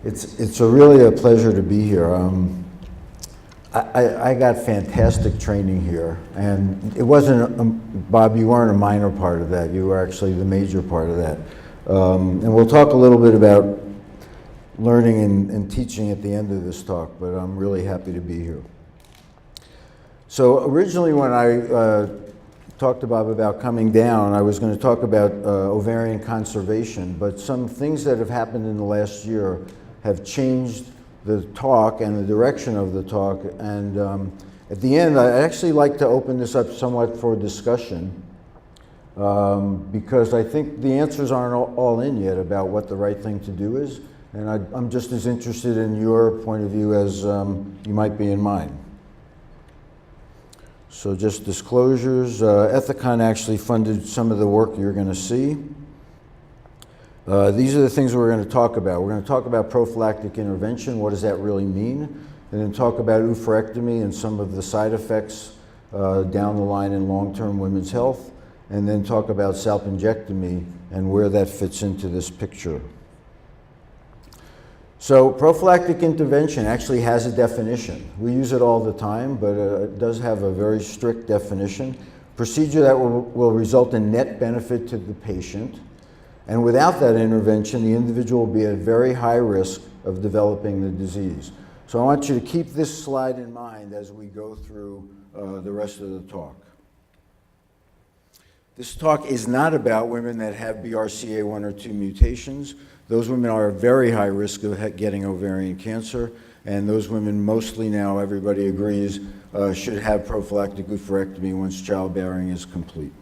It's really a pleasure to be here. I got fantastic training here, and it wasn't, Bob, you weren't a minor part of that. You were actually the major part of that. And we'll talk a little bit about learning and teaching at the end of this talk, but I'm really happy to be here. So originally when I talked to Bob about coming down, I was going to talk about ovarian conservation, but some things that have happened in the last year have changed the talk and the direction of the talk, and at the end I'd actually like to open this up somewhat for discussion because I think the answers aren't all in yet about what the right thing to do is, and I'm just as interested in your point of view as you might be in mine. So just disclosures, Ethicon actually funded some of the work you're going to see. These are the things we're going to talk about. We're going to talk about prophylactic intervention, what does that really mean, and then talk about oophorectomy and some of the side effects down the line in long-term women's health, and then talk about salpingectomy and where that fits into this picture. So prophylactic intervention actually has a definition. We use it all the time, but it does have a very strict definition. Procedure that will result in net benefit to the patient. And without that intervention, the individual will be at very high risk of developing the disease. So I want you to keep this slide in mind as we go through the rest of the talk. This talk is not about women that have BRCA1 or 2 mutations. Those women are at very high risk of getting ovarian cancer, and those women mostly now, everybody agrees, should have prophylactic oophorectomy once childbearing is complete.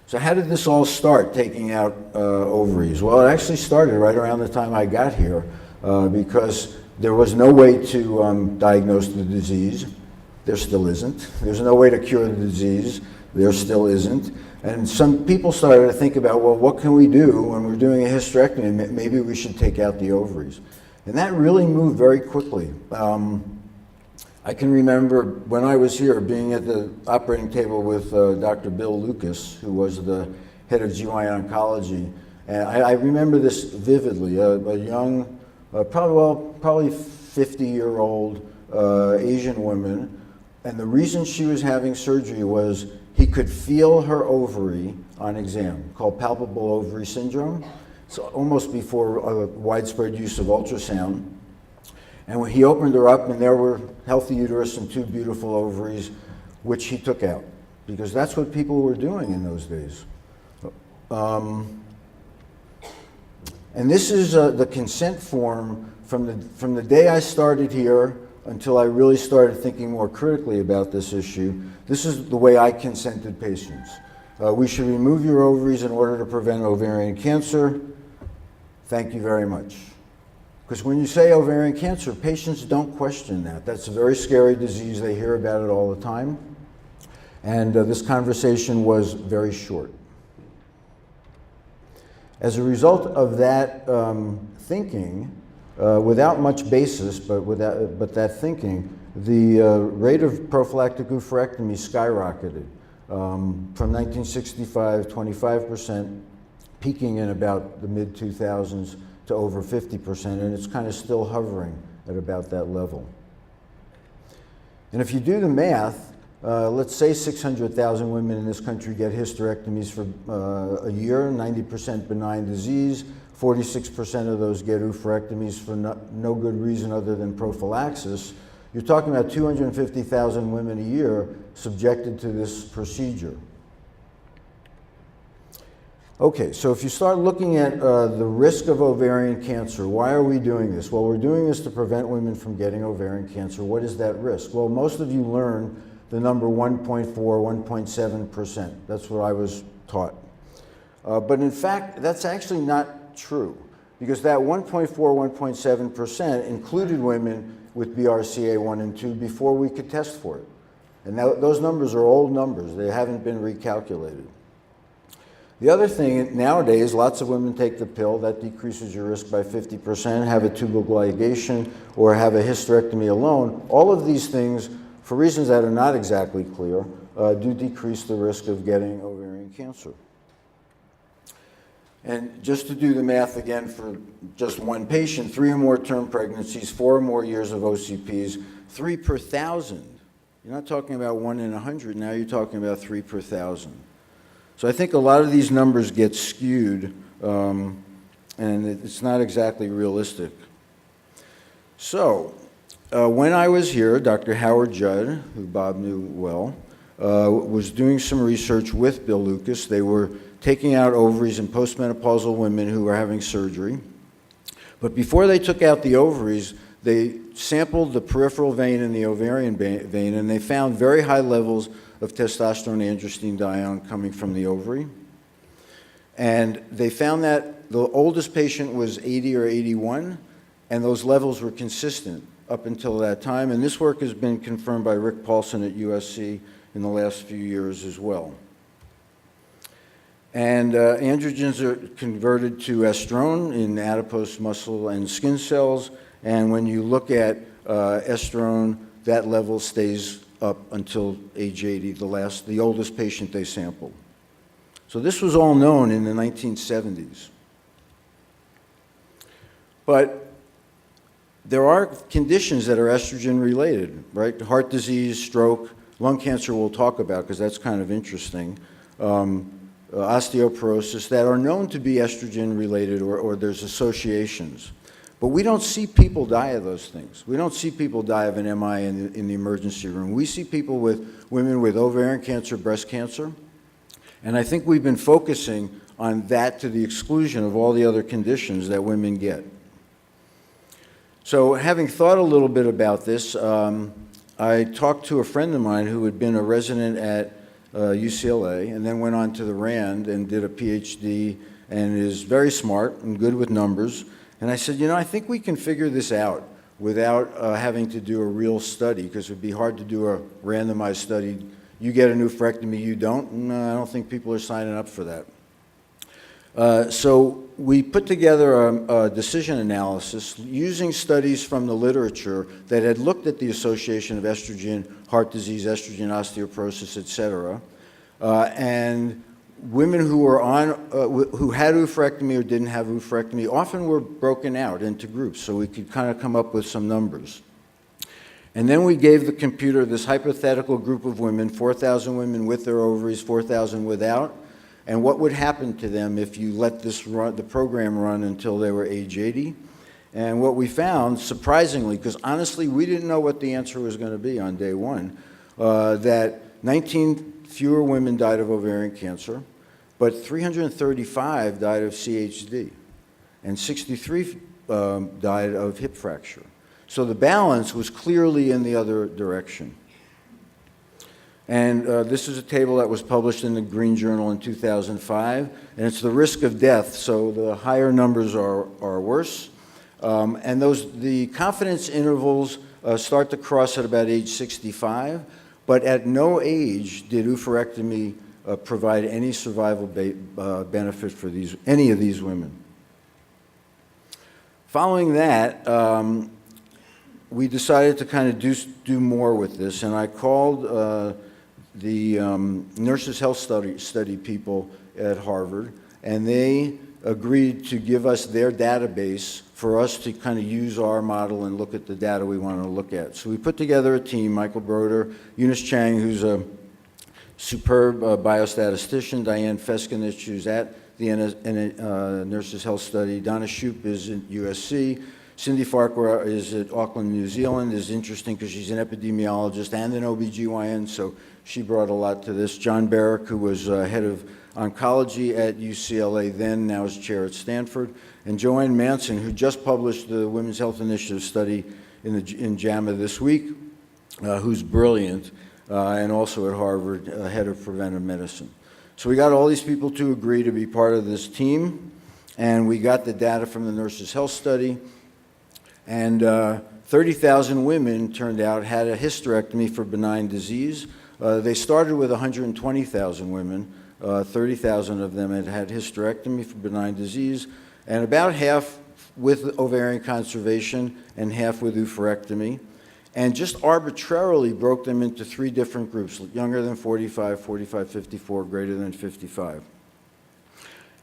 So how did this all start, taking out ovaries? Well, it actually started right around the time I got here because there was no way to diagnose the disease. There still isn't. There's no way to cure the disease. There still isn't. And some people started to think about, well, what can we do when we're doing a hysterectomy? Maybe we should take out the ovaries. And that really moved very quickly. I can remember when I was here being at the operating table with Dr. Bill Lucas, who was the head of GY oncology. And I remember this vividly. A young, probably 50-year-old Asian woman. And the reason she was having surgery was he could feel her ovary on exam, called palpable ovary syndrome. So almost before widespread use of ultrasound. And when he opened her up, and there were healthy uterus and 2 beautiful ovaries, which he took out, because that's what people were doing in those days. And this is the consent form from the day I started here until I really started thinking more critically about this issue. This is the way I consented patients. We should remove your ovaries in order to prevent ovarian cancer. Thank you very much. Because when you say ovarian cancer, patients don't question that. That's a very scary disease. They hear about it all the time. And this conversation was very short. As a result of that thinking, without much basis, but that thinking, the rate of prophylactic oophorectomy skyrocketed. From 1965, 25%, peaking in about the mid-2000s, to over 50%, and it's kind of still hovering at about that level. And if you do the math, let's say 600,000 women in this country get hysterectomies for a year, 90% benign disease, 46% of those get oophorectomies for no good reason other than prophylaxis. You're talking about 250,000 women a year subjected to this procedure. Okay, so if you start looking at the risk of ovarian cancer, why are we doing this? Well, we're doing this to prevent women from getting ovarian cancer. What is that risk? Well, most of you learn the number 1.4, 1.7%. That's what I was taught. But in fact, that's actually not true, because that 1.4, 1.7% included women with BRCA1 and 2 before we could test for it. And those numbers are old numbers. They haven't been recalculated. The other thing, nowadays, lots of women take the pill. That decreases your risk by 50%, have a tubal ligation, or have a hysterectomy alone. All of these things, for reasons that are not exactly clear, do decrease the risk of getting ovarian cancer. And just to do the math again for just one patient, 3 or more term pregnancies, 4 or more years of OCPs, 3 per 1,000. You're not talking about 1 in 100, now you're talking about 3 per 1,000. So I think a lot of these numbers get skewed, and it's not exactly realistic. So, when I was here, Dr. Howard Judd, who Bob knew well, was doing some research with Bill Lucas. They were taking out ovaries in postmenopausal women who were having surgery. But before they took out the ovaries, they sampled the peripheral vein and the ovarian vein, and they found very high levels of testosterone androstenedione coming from the ovary. And they found that the oldest patient was 80 or 81, and those levels were consistent up until that time. And this work has been confirmed by Rick Paulson at USC in the last few years as well. And androgens are converted to estrone in adipose muscle and skin cells. And when you look at estrone, that level stays up until age 80, the oldest patient they sampled. So this was all known in the 1970s. But there are conditions that are estrogen related, right? Heart disease, stroke, lung cancer we'll talk about because that's kind of interesting. Osteoporosis that are known to be estrogen related or there's associations. But we don't see people die of those things. We don't see people die of an MI in the emergency room. We see women with ovarian cancer, breast cancer, and I think we've been focusing on that to the exclusion of all the other conditions that women get. So having thought a little bit about this, I talked to a friend of mine who had been a resident at UCLA and then went on to the RAND and did a PhD and is very smart and good with numbers. And I said, you know, I think we can figure this out without having to do a real study, because it would be hard to do a randomized study. You get a oophorectomy, you don't? No, I don't think people are signing up for that. So we put together a decision analysis using studies from the literature that had looked at the association of estrogen, heart disease, estrogen, osteoporosis, et cetera. And women who were who had oophorectomy or didn't have oophorectomy often were broken out into groups, so we could kind of come up with some numbers. And then we gave the computer this hypothetical group of women, 4,000 women with their ovaries, 4,000 without, and what would happen to them if you let the program run until they were age 80. And what we found, surprisingly, because honestly we didn't know what the answer was going to be on day one, that 19 fewer women died of ovarian cancer, but 335 died of CHD, and 63 died of hip fracture. So the balance was clearly in the other direction. And this is a table that was published in the Green Journal in 2005, and it's the risk of death, so the higher numbers are worse. And the confidence intervals start to cross at about age 65, but at no age did oophorectomy provide any survival benefit for any of these women. Following that, we decided to kind of do more with this, and I called the Nurses Health Study people at Harvard, and they agreed to give us their database for us to kind of use our model and look at the data we want to look at. So we put together a team, Michael Broder, Eunice Chang, who's a superb biostatistician, Diane Feskinich, who's at the Nurses Health Study, Donna Shoup is at USC, Cindy Farquhar is at Auckland, New Zealand, is interesting because she's an epidemiologist and an OBGYN, so she brought a lot to this. John Barrick, who was head of oncology at UCLA then, now is chair at Stanford, and Joanne Manson, who just published the Women's Health Initiative study in JAMA this week, who's brilliant, and also at Harvard, head of preventive medicine. So we got all these people to agree to be part of this team, and we got the data from the Nurses Health Study, and 30,000 women, turned out, had a hysterectomy for benign disease. They started with 120,000 women. 30,000 of them had hysterectomy for benign disease, and about half with ovarian conservation and half with oophorectomy, and just arbitrarily broke them into 3 different groups: younger than 45, 45, 54, greater than 55.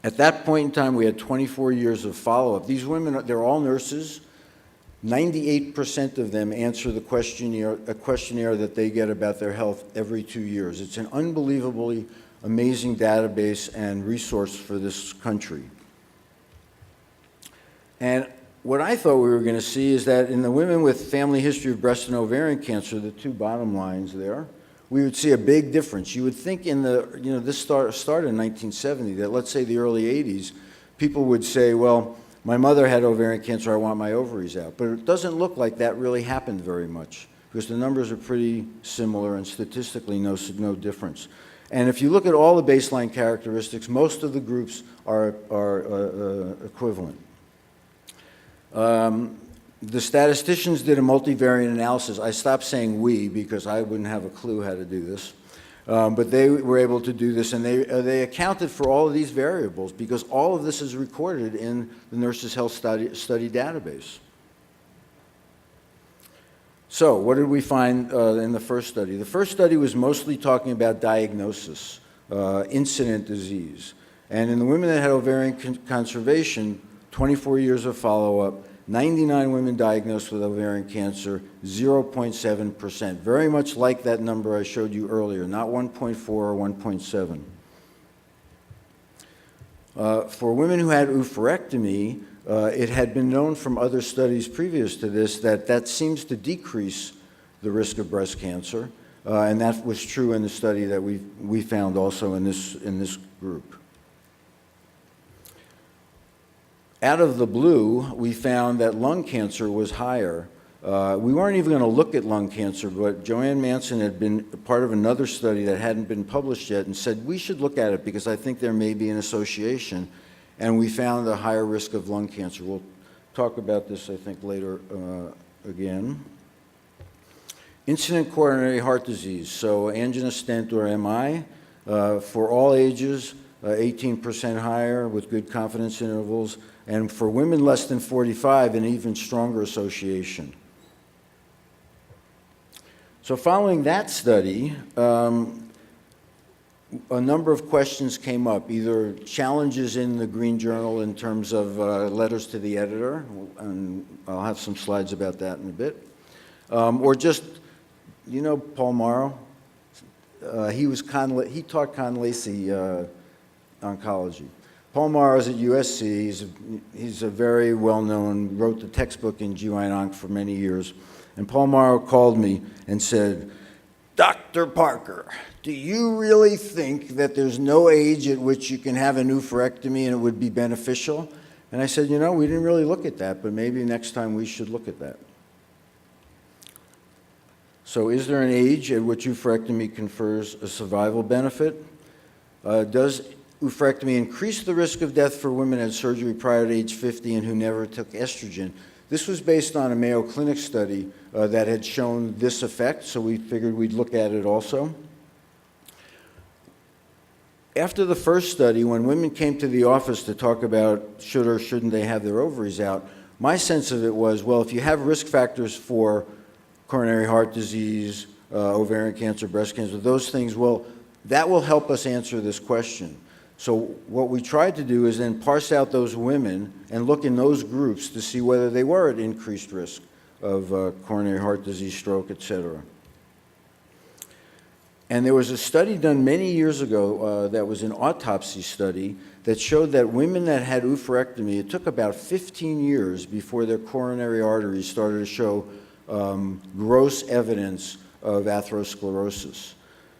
At that point in time, we had 24 years of follow-up. These women, they're all nurses. 98% of them answer the questionnaire, a questionnaire that they get about their health every 2 years. It's an unbelievably amazing database and resource for this country. And what I thought we were going to see is that in the women with family history of breast and ovarian cancer, the two bottom lines there, we would see a big difference. You would think in the, this started in 1970, that let's say the early 80s, people would say, well, my mother had ovarian cancer, I want my ovaries out. But it doesn't look like that really happened very much, because the numbers are pretty similar and statistically no difference. And if you look at all the baseline characteristics, most of the groups are equivalent. The statisticians did a multivariate analysis. I stopped saying we because I wouldn't have a clue how to do this. But they were able to do this, and they accounted for all of these variables because all of this is recorded in the Nurses' Health Study database. So what did we find in the first study? The first study was mostly talking about diagnosis, incident disease. And in the women that had ovarian conservation, 24 years of follow-up, 99 women diagnosed with ovarian cancer, 0.7%. Very much like that number I showed you earlier, not 1.4 or 1.7. For women who had oophorectomy, it had been known from other studies previous to this that seems to decrease the risk of breast cancer, and that was true in the study that we found also in this group. Out of the blue, we found that lung cancer was higher. We weren't even going to look at lung cancer, but Joanne Manson had been part of another study that hadn't been published yet and said, we should look at it because I think there may be an association. And we found a higher risk of lung cancer. We'll talk about this, I think, later again. Incident coronary heart disease, so angina stent or MI, for all ages, 18% higher with good confidence intervals. And for women less than 45, an even stronger association. So following that study, a number of questions came up, either challenges in the Green Journal in terms of letters to the editor, and I'll have some slides about that in a bit, or just, Paul Morrow? He taught Conlacey oncology. Paul Morrow is at USC. He's a very well-known, wrote the textbook in GYN-onc for many years. And Paul Morrow called me and said, Dr. Parker, do you really think that there's no age at which you can have an oophorectomy and it would be beneficial? And I said, we didn't really look at that, but maybe next time we should look at that. So is there an age at which oophorectomy confers a survival benefit? Does oophorectomy increase the risk of death for women who had surgery prior to age 50 and who never took estrogen? This was based on a Mayo Clinic study that had shown this effect, so we figured we'd look at it also. After the first study, when women came to the office to talk about should or shouldn't they have their ovaries out, my sense of it was, well, if you have risk factors for coronary heart disease, ovarian cancer, breast cancer, those things, well, that will help us answer this question. So what we tried to do is then parse out those women and look in those groups to see whether they were at increased risk of coronary heart disease, stroke, et cetera. And there was a study done many years ago that was an autopsy study that showed that women that had oophorectomy, it took about 15 years before their coronary arteries started to show gross evidence of atherosclerosis.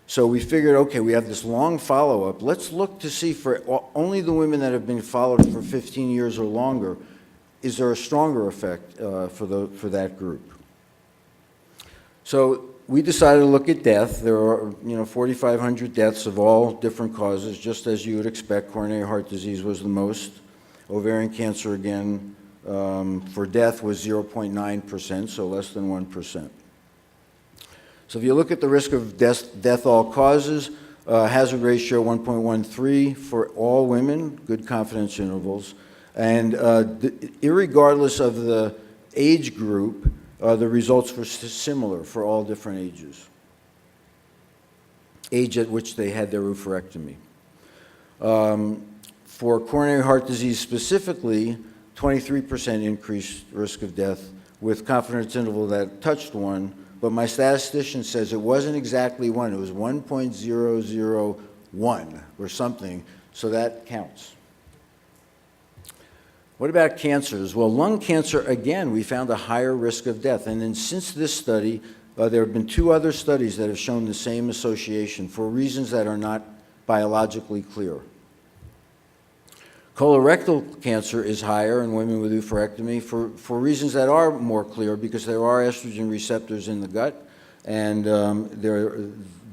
So we figured, okay, we have this long follow-up. Let's look to see for only the women that have been followed for 15 years or longer, is there a stronger effect for that group? So we decided to look at death. There are 4,500 deaths of all different causes, just as you would expect. Coronary heart disease was the most. Ovarian cancer, again, for death was 0.9%, so less than 1%. So if you look at the risk of death all causes, hazard ratio 1.13 for all women, good confidence intervals. And irregardless of the age group, the results were similar for all different ages. Age at which they had their oophorectomy. For coronary heart disease specifically, 23% increased risk of death with confidence interval that touched 1, but my statistician says it wasn't exactly 1, it was 1.001 or something, so that counts. What about cancers? Well, lung cancer, again, we found a higher risk of death, and then since this study, there have been 2 other studies that have shown the same association for reasons that are not biologically clear. Colorectal cancer is higher in women with oophorectomy for reasons that are more clear, because there are estrogen receptors in the gut, and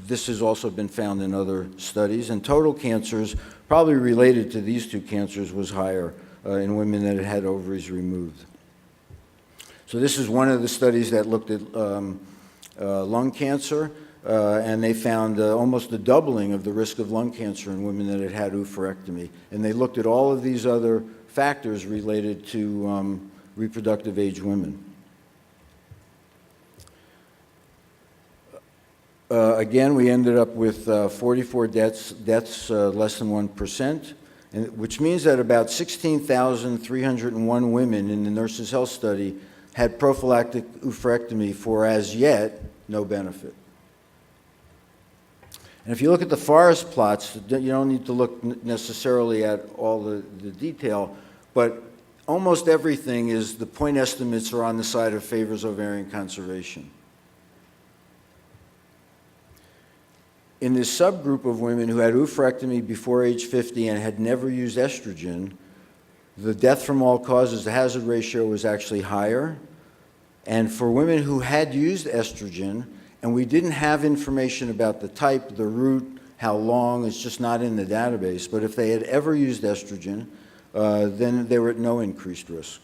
this has also been found in other studies. And total cancers, probably related to these 2 cancers, was higher in women that had had ovaries removed. So this is one of the studies that looked at lung cancer, and they found almost a doubling of the risk of lung cancer in women that had had oophorectomy. And they looked at all of these other factors related to reproductive age women. Again, we ended up with 44 deaths less than 1%, which means that about 16,301 women in the Nurses' Health Study had prophylactic oophorectomy for, as yet, no benefit. And if you look at the forest plots, you don't need to look necessarily at all the detail, but almost everything is, the point estimates are on the side of favors ovarian conservation. In this subgroup of women who had oophorectomy before age 50 and had never used estrogen, the death from all causes, the hazard ratio was actually higher. And for women who had used estrogen, and we didn't have information about the type, the route, how long, it's just not in the database, but if they had ever used estrogen, then they were at no increased risk.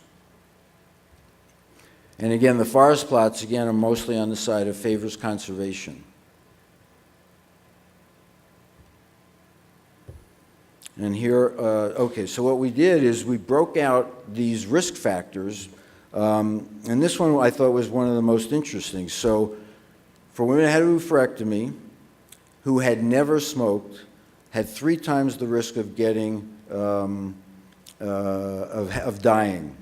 And again, the forest plots, again, are mostly on the side of favors conservation. And here, okay, so what we did is we broke out these risk factors, and this one I thought was one of the most interesting. So for women who had oophorectomy, who had never smoked, had 3 times the risk of getting, of dying.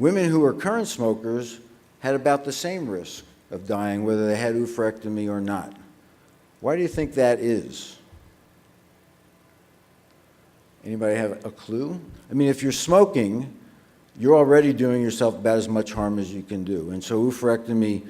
Women who were current smokers had about the same risk of dying, whether they had oophorectomy or not. Why do you think that is? Anybody have a clue? I mean, if you're smoking, you're already doing yourself about as much harm as you can do. And so oophorectomy,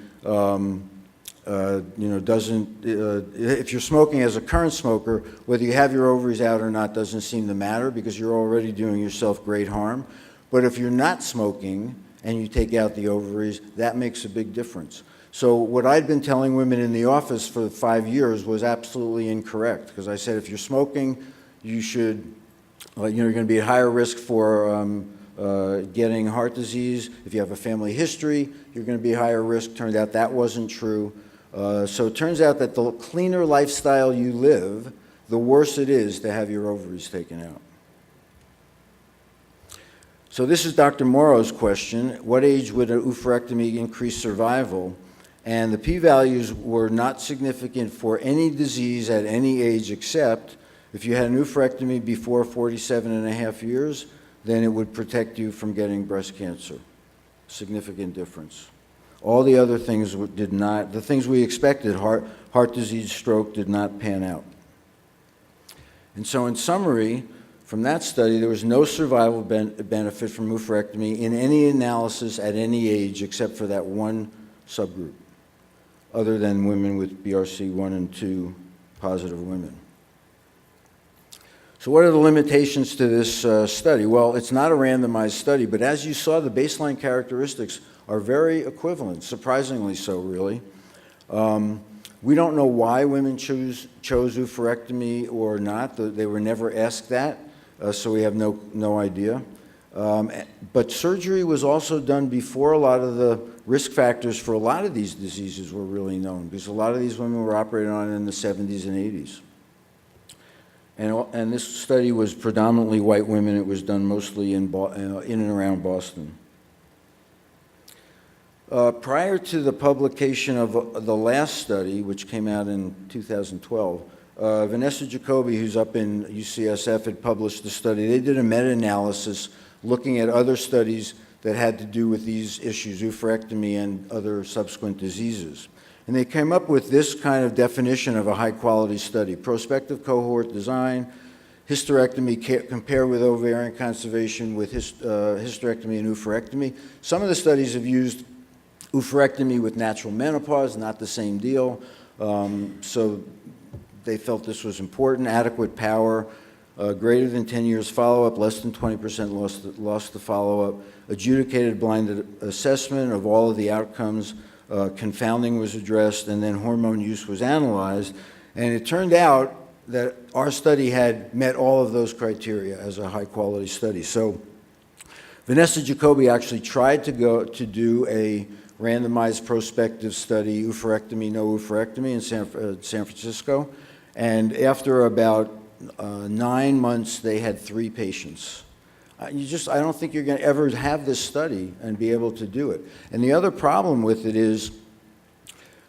doesn't, if you're smoking as a current smoker, whether you have your ovaries out or not doesn't seem to matter, because you're already doing yourself great harm. But if you're not smoking and you take out the ovaries, that makes a big difference. So what I'd been telling women in the office for 5 years was absolutely incorrect, because I said if you're smoking, you should, you're going to be at higher risk for getting heart disease. If you have a family history, you're going to be higher risk. Turned out that wasn't true. So it turns out that the cleaner lifestyle you live, the worse it is to have your ovaries taken out. So this is Dr. Morrow's question. What age would an oophorectomy increase survival? And the p-values were not significant for any disease at any age, except if you had an oophorectomy before 47.5 years, then it would protect you from getting breast cancer. Significant difference. All the other things did not, the things we expected, heart disease, stroke, did not pan out. And so in summary, from that study, there was no survival benefit from oophorectomy in any analysis at any age except for that one subgroup, other than women with BRCA1 and 2 positive women. So what are the limitations to this study? Well, it's not a randomized study, but as you saw, the baseline characteristics are very equivalent, surprisingly so, really. We don't know why women chose oophorectomy or not. They were never asked that, so we have no idea. But surgery was also done before a lot of the risk factors for a lot of these diseases were really known, because a lot of these women were operated on in the 70s and 80s. And this study was predominantly white women. It was done mostly in and around Boston. Prior to the publication of the last study, which came out in 2012, Vanessa Jacoby, who's up in UCSF, had published a study. They did a meta-analysis looking at other studies that had to do with these issues, oophorectomy and other subsequent diseases. And they came up with this kind of definition of a high-quality study: prospective cohort design, hysterectomy compared with ovarian conservation with hysterectomy and oophorectomy. Some of the studies have used oophorectomy with natural menopause, not the same deal. So they felt this was important. Adequate power, greater than 10 years follow-up, less than 20% lost the follow-up, adjudicated blinded assessment of all of the outcomes, confounding was addressed, and then hormone use was analyzed. And it turned out that our study had met all of those criteria as a high-quality study. So Vanessa Jacoby actually tried to do a randomized prospective study, oophorectomy, no oophorectomy, in San Francisco. And after about 9 months, they had 3 patients. I don't think you're going to ever have this study and be able to do it. And the other problem with it is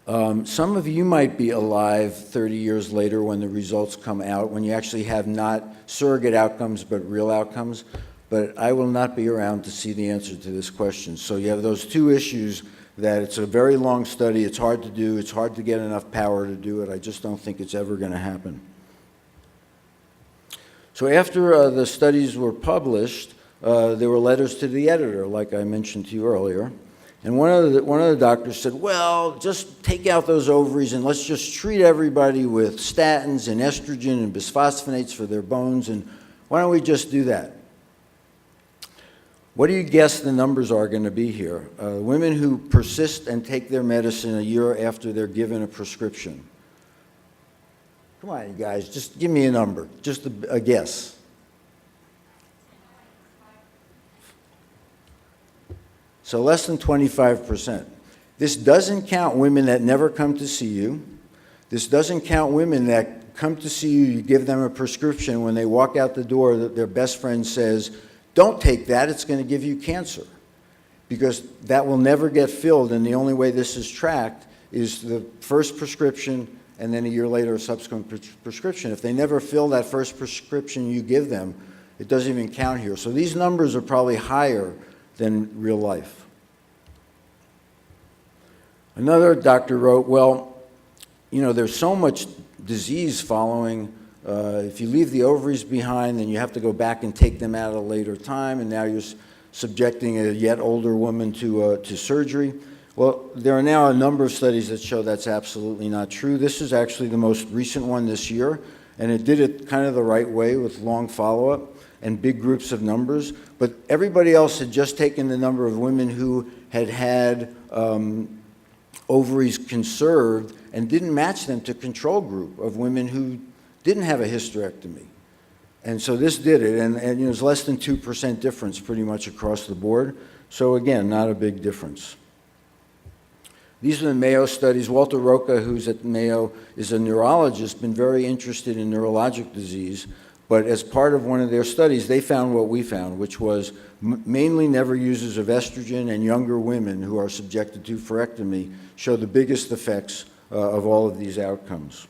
some of you might be alive 30 years later when the results come out, when you actually have not surrogate outcomes but real outcomes. But I will not be around to see the answer to this question. So you have those 2 issues, that it's a very long study, it's hard to do, it's hard to get enough power to do it. I just don't think it's ever going to happen. So after the studies were published, there were letters to the editor, like I mentioned to you earlier. And one of the doctors said, well, just take out those ovaries and let's just treat everybody with statins and estrogen and bisphosphonates for their bones, and why don't we just do that? What do you guess the numbers are going to be here? Women who persist and take their medicine a year after they're given a prescription. Come on, you guys, just give me a number, just a guess. So less than 25%. This doesn't count women that never come to see you. This doesn't count women that come to see you, you give them a prescription, when they walk out the door, that their best friend says, don't take that, it's going to give you cancer. Because that will never get filled, and the only way this is tracked is the first prescription and then a year later a subsequent prescription. If they never fill that first prescription you give them, it doesn't even count here. So these numbers are probably higher than real life. Another doctor wrote, well, you know, there's so much disease following. If you leave the ovaries behind, then you have to go back and take them out at a later time, and now you're subjecting a yet older woman to surgery. Well, there are now a number of studies that show that's absolutely not true. This is actually the most recent one this year, and it did it kind of the right way with long follow-up and big groups of numbers. But everybody else had just taken the number of women who had ovaries conserved and didn't match them to control group of women who didn't have a hysterectomy. And so this did it, and you know, it was less than 2% difference pretty much across the board. So again, not a big difference. These are the Mayo studies. Walter Roca, who's at Mayo, is a neurologist, been very interested in neurologic disease, but as part of one of their studies, they found what we found, which was mainly never users of estrogen and younger women who are subjected to oophorectomy show the biggest effects of all of these outcomes.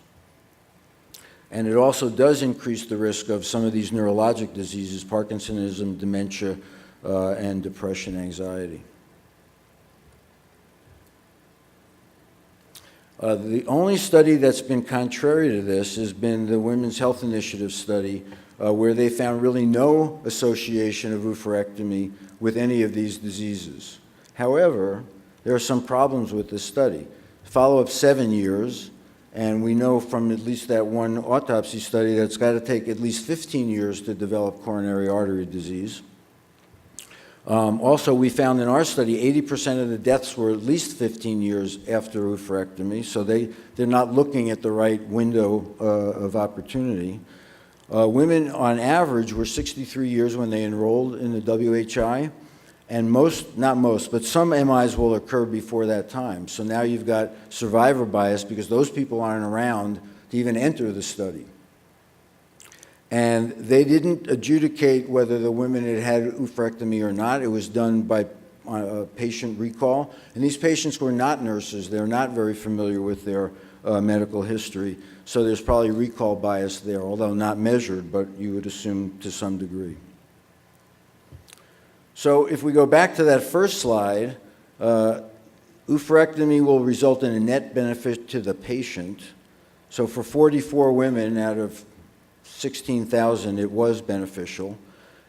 And it also does increase the risk of some of these neurologic diseases, Parkinsonism, dementia, and depression, anxiety. The only study that's been contrary to this has been the Women's Health Initiative study, where they found really no association of oophorectomy with any of these diseases. However, there are some problems with this study. Follow-up 7 years, and we know from at least that one autopsy study that it's got to take at least 15 years to develop coronary artery disease. Also, we found in our study 80% of the deaths were at least 15 years after oophorectomy, so they're not looking at the right window of opportunity. Women, on average, were 63 years when they enrolled in the WHI, and not most, but some MIs will occur before that time. So now you've got survivor bias because those people aren't around to even enter the study. And they didn't adjudicate whether the women had had oophorectomy or not. It was done by patient recall. And these patients were not nurses. They're not very familiar with their medical history. So there's probably recall bias there, although not measured, but you would assume to some degree. So if we go back to that first slide, oophorectomy will result in a net benefit to the patient. So for 44 women out of 16,000, it was beneficial.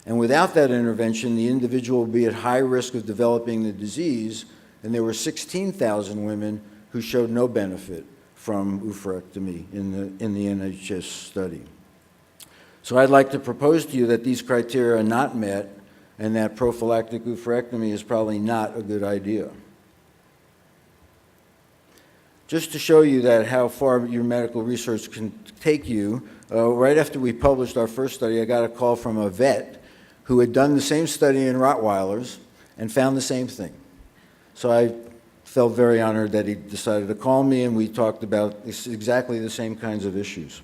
And without that intervention, the individual would be at high risk of developing the disease, and there were 16,000 women who showed no benefit from oophorectomy in the NHS study. So I'd like to propose to you that these criteria are not met and that prophylactic oophorectomy is probably not a good idea. Just to show you that how far your medical research can take you, right after we published our first study, I got a call from a vet who had done the same study in Rottweilers and found the same thing. So I felt very honored that he decided to call me, and we talked about exactly the same kinds of issues.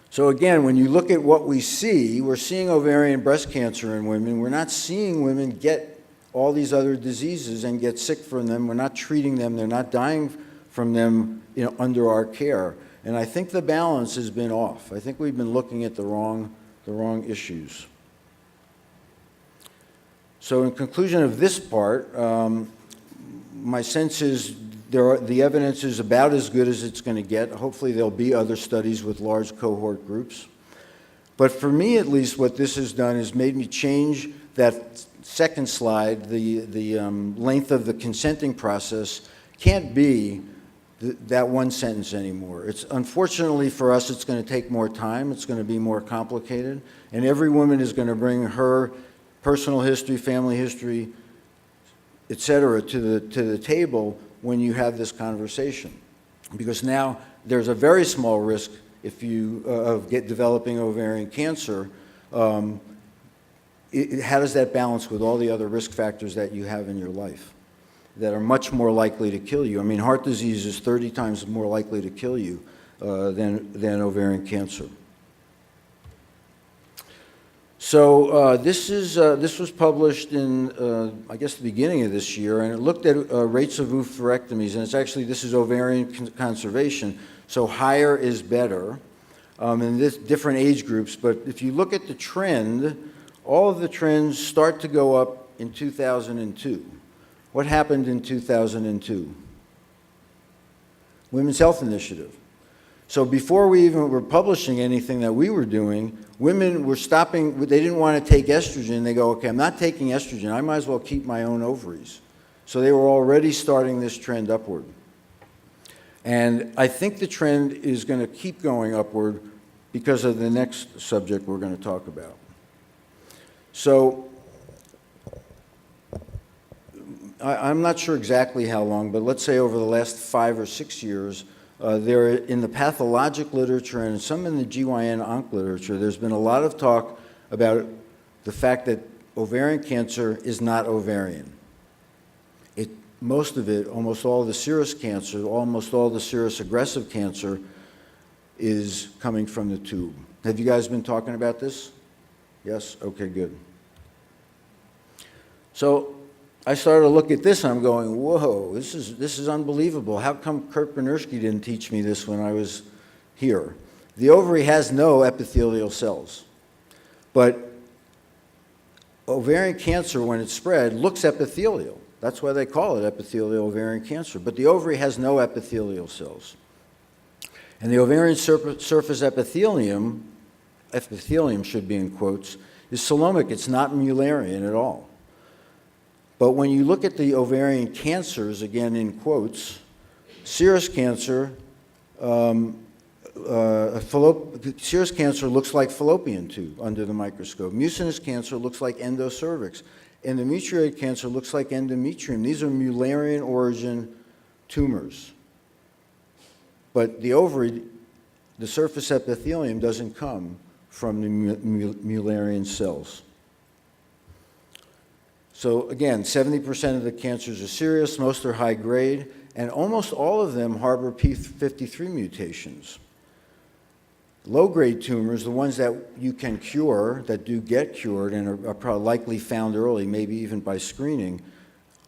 So again, when you look at what we see, we're seeing ovarian and breast cancer in women. We're not seeing women get all these other diseases and get sick from them. We're not treating them. They're not dying from them, under our care. And I think the balance has been off. I think we've been looking at the wrong issues. So in conclusion of this part, my sense is the evidence is about as good as it's going to get. Hopefully there'll be other studies with large cohort groups. But for me, at least, what this has done is made me change that second slide. The length of the consenting process can't be that one sentence anymore. Unfortunately for us, it's going to take more time. It's going to be more complicated. And every woman is going to bring her personal history, family history, et cetera, to the table when you have this conversation. Because now there's a very small risk of developing ovarian cancer. How does that balance with all the other risk factors that you have in your life that are much more likely to kill you? I mean, heart disease is 30 times more likely to kill you than ovarian cancer. So this was published in, I guess, the beginning of this year, and it looked at rates of oophorectomies, and this is ovarian conservation, so higher is better in different age groups. But if you look at the trend, all of the trends start to go up in 2002. What happened in 2002? Women's Health Initiative. So before we even were publishing anything that we were doing, women were stopping. They didn't want to take estrogen. They go, okay, I'm not taking estrogen. I might as well keep my own ovaries. So they were already starting this trend upward. And I think the trend is going to keep going upward because of the next subject we're going to talk about. So I'm not sure exactly how long, but let's say over the last 5 or 6 years, in the pathologic literature and some in the GYN-onc literature, there's been a lot of talk about the fact that ovarian cancer is not ovarian. Most of it, almost all the serous cancer, almost all the serous aggressive cancer is coming from the tube. Have you guys been talking about this? Yes? Okay, good. So I started to look at this and I'm going, whoa, this is unbelievable. How come Kurt Bernersky didn't teach me this when I was here? The ovary has no epithelial cells, but ovarian cancer, when it's spread, looks epithelial. That's why they call it epithelial ovarian cancer, but the ovary has no epithelial cells. And the ovarian surface epithelium should be in quotes, is coelomic. It's not Mullerian at all. But when you look at the ovarian cancers, again in quotes, serous cancer, serous cancer looks like fallopian tube under the microscope. Mucinous cancer looks like endocervix. Endometrioid cancer looks like endometrium. These are Mullerian origin tumors. But the ovary, the surface epithelium, doesn't come from the Mullerian cells. So again, 70% of the cancers are serious, most are high grade, and almost all of them harbor p53 mutations. Low-grade tumors, the ones that you can cure, that do get cured and are probably likely found early, maybe even by screening,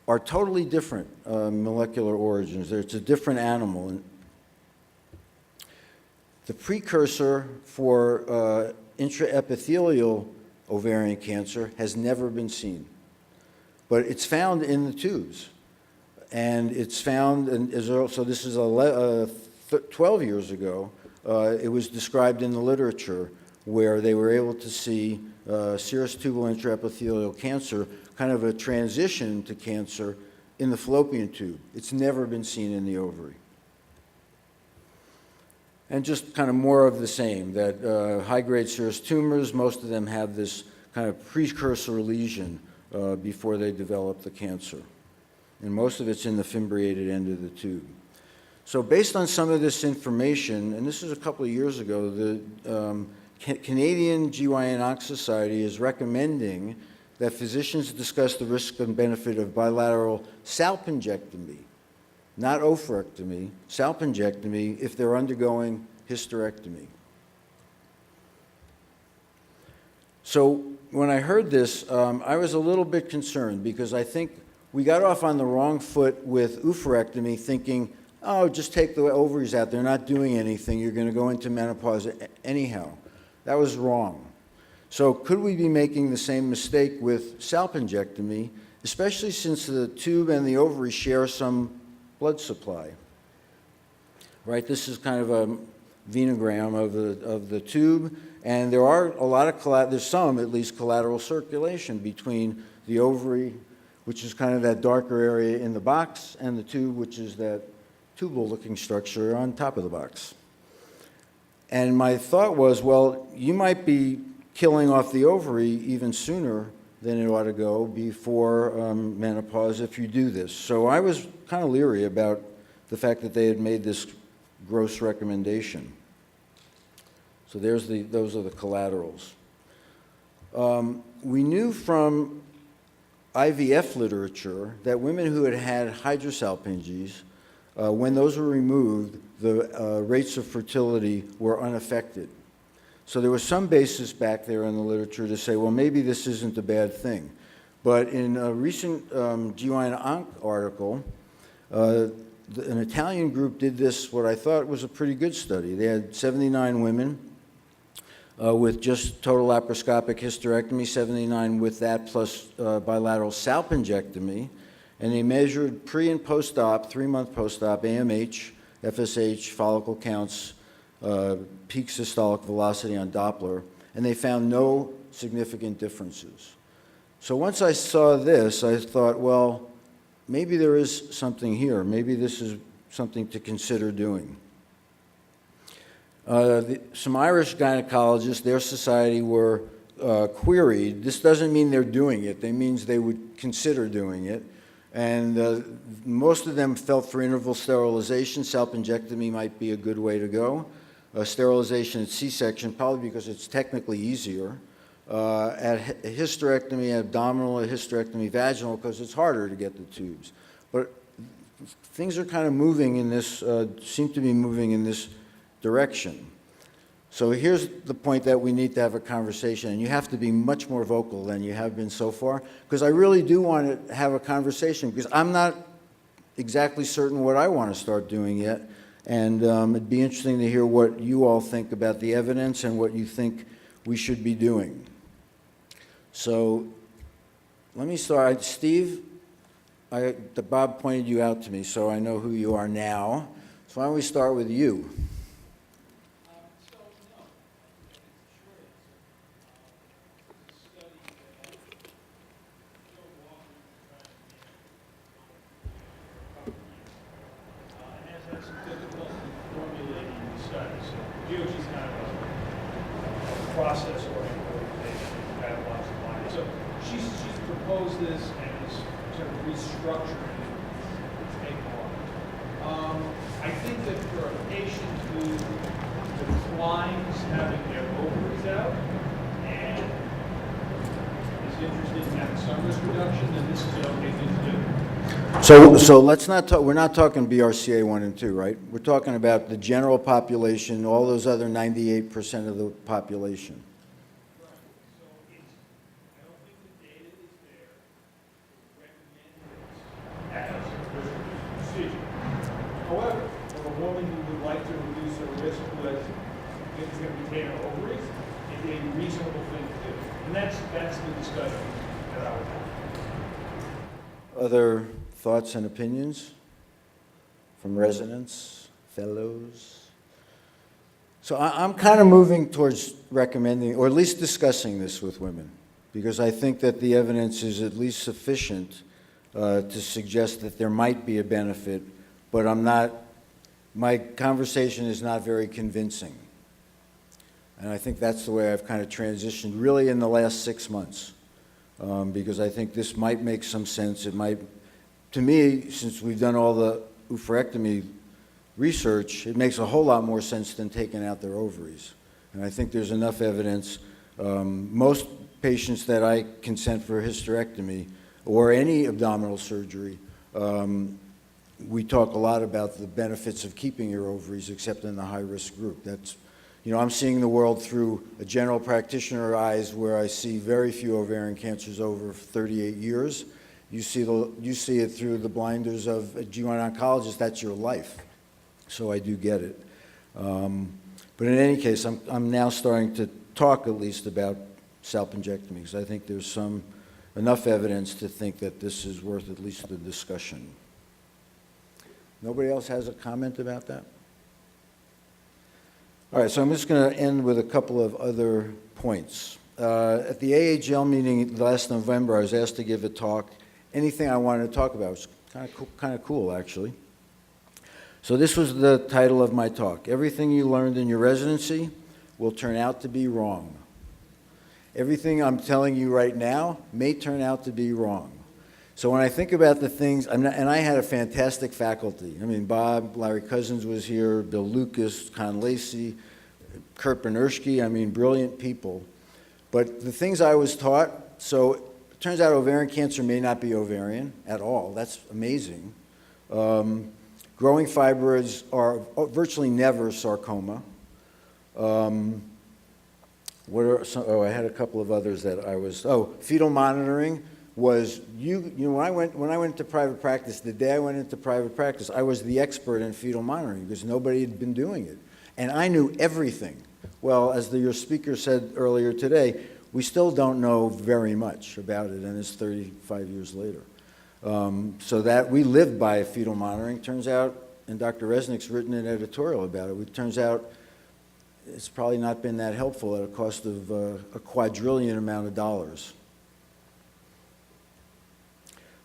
are totally different molecular origins. It's a different animal. The precursor for intraepithelial ovarian cancer has never been seen, but it's found in the tubes. And it's found, so this is 12 years ago, it was described in the literature where they were able to see serous tubal intraepithelial cancer, kind of a transition to cancer in the fallopian tube. It's never been seen in the ovary. And just kind of more of the same, that high-grade serous tumors, most of them have this kind of precursor lesion before they develop the cancer. And most of it's in the fimbriated end of the tube. So based on some of this information, and this is a couple of years ago, the Canadian GYN-Onc Society is recommending that physicians discuss the risk and benefit of bilateral salpingectomy, not oophorectomy, salpingectomy, if they're undergoing hysterectomy. So when I heard this, I was a little bit concerned because I think we got off on the wrong foot with oophorectomy, thinking, oh, just take the ovaries out. They're not doing anything. You're going to go into menopause anyhow. That was wrong. So could we be making the same mistake with salpingectomy, especially since the tube and the ovary share some blood supply? Right, this is kind of a venogram of the tube, and there are a lot of, there's some at least collateral circulation between the ovary, which is kind of that darker area in the box, and the tube, which is that tubal-looking structure on top of the box. And my thought was, well, you might be killing off the ovary even sooner than it ought to go before menopause if you do this. So I was kind of leery about the fact that they had made this gross recommendation. So those are the collaterals. We knew from IVF literature that women who had had hydrosalpinges, when those were removed, the rates of fertility were unaffected. So there was some basis back there in the literature to say, well, maybe this isn't a bad thing. But in a recent GYN-Onc article, an Italian group did this, what I thought was a pretty good study. They had 79 women with just total laparoscopic hysterectomy, 79 with that plus bilateral salpingectomy, and they measured pre and post-op, 3-month post-op, AMH, FSH, follicle counts, peak systolic velocity on Doppler, and they found no significant differences. So once I saw this, I thought, well, maybe there is something here. Maybe this is something to consider doing. Some Irish gynecologists, their society were queried. This doesn't mean they're doing it. It means they would consider doing it. And most of them felt for interval sterilization. Salpingectomy might be a good way to go. Sterilization at C-section, probably because it's technically easier. At hysterectomy, abdominal, hysterectomy, vaginal, because it's harder to get the tubes. But things are kind of moving in this, seem to be moving in this direction. So here's the point that we need to have a conversation, and you have to be much more vocal than you have been so far, because I really do want to have a conversation, because I'm not exactly certain what I want to start doing yet, and it'd be interesting to hear what you all think about the evidence and what you think we should be doing. So let me start. Steve, Bob pointed you out to me, so I know who you are now. So why don't we start with you? Process-oriented organization that had lots of money. So she's proposed this and is sort of restructuring it to make more. I think that for a patient who declines having their ovaries out and is interested in having some risk reduction, then this is an okay thing to do. So let's not talk, we're not talking BRCA 1 and 2, right? We're talking about the general population, all those other 98% of the population. Right. So I don't think the data is there to recommend this as a risk procedure. However, for a woman who would like to reduce her risk with reasonable thing to do. And that's the discussion that I would have. Other thoughts and opinions from residents, fellows? So I'm kind of moving towards recommending, or at least discussing this with women, because I think that the evidence is at least sufficient to suggest that there might be a benefit, but my conversation is not very convincing. And I think that's the way I've kind of transitioned really in the last 6 months, because I think this might make some sense. It might, to me, since we've done all the oophorectomy research, it makes a whole lot more sense than taking out their ovaries. And I think there's enough evidence. Most patients that I consent for hysterectomy or any abdominal surgery, we talk a lot about the benefits of keeping your ovaries, except in the high-risk group. That's, you know, I'm seeing the world through a general practitioner eyes where I see very few ovarian cancers over 38 years. You see it through the blinders of a GYN oncologist. That's your life. So I do get it. But in any case, I'm now starting to talk at least about salpingectomy, because I think there's enough evidence to think that this is worth at least the discussion. Nobody else has a comment about that? All right, so I'm just going to end with a couple of other points. At the AHL meeting last November, I was asked to give a talk. Anything I wanted to talk about. It was kind of cool, actually. So this was the title of my talk. Everything you learned in your residency will turn out to be wrong. Everything I'm telling you right now may turn out to be wrong. So when I think about the things, and I had a fantastic faculty. I mean, Bob, Larry Cousins was here, Bill Lucas, Con Lacey, Kurt Benershke, I mean, brilliant people. But the things I was taught, so it turns out ovarian cancer may not be ovarian at all. That's amazing. Growing fibroids are virtually never sarcoma. What are some, I had a couple of others that I was, fetal monitoring was, you know, when I went into private practice, the day I went into private practice, I was the expert in fetal monitoring because nobody had been doing it. And I knew everything. Well, as your speaker said earlier today, we still don't know very much about it, and it's 35 years later. So that we live by fetal monitoring. Turns out, and Dr. Resnick's written an editorial about it, it turns out it's probably not been that helpful at a cost of a quadrillion amount of dollars.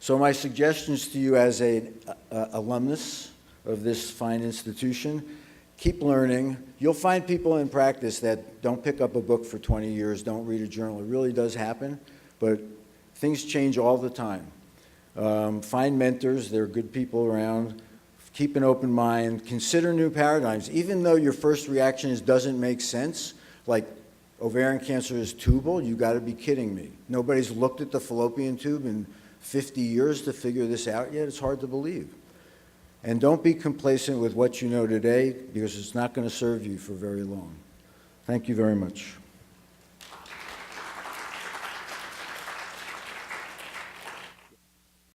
So my suggestions to you as an alumnus of this fine institution, keep learning. You'll find people in practice that don't pick up a book for 20 years, don't read a journal. It really does happen, but things change all the time. Find mentors. There are good people around. Keep an open mind. Consider new paradigms. Even though your first reaction is doesn't make sense, like ovarian cancer is tubal, you got to be kidding me. Nobody's looked at the fallopian tube in 50 years to figure this out yet. It's hard to believe. And don't be complacent with what you know today, because it's not going to serve you for very long. Thank you very much.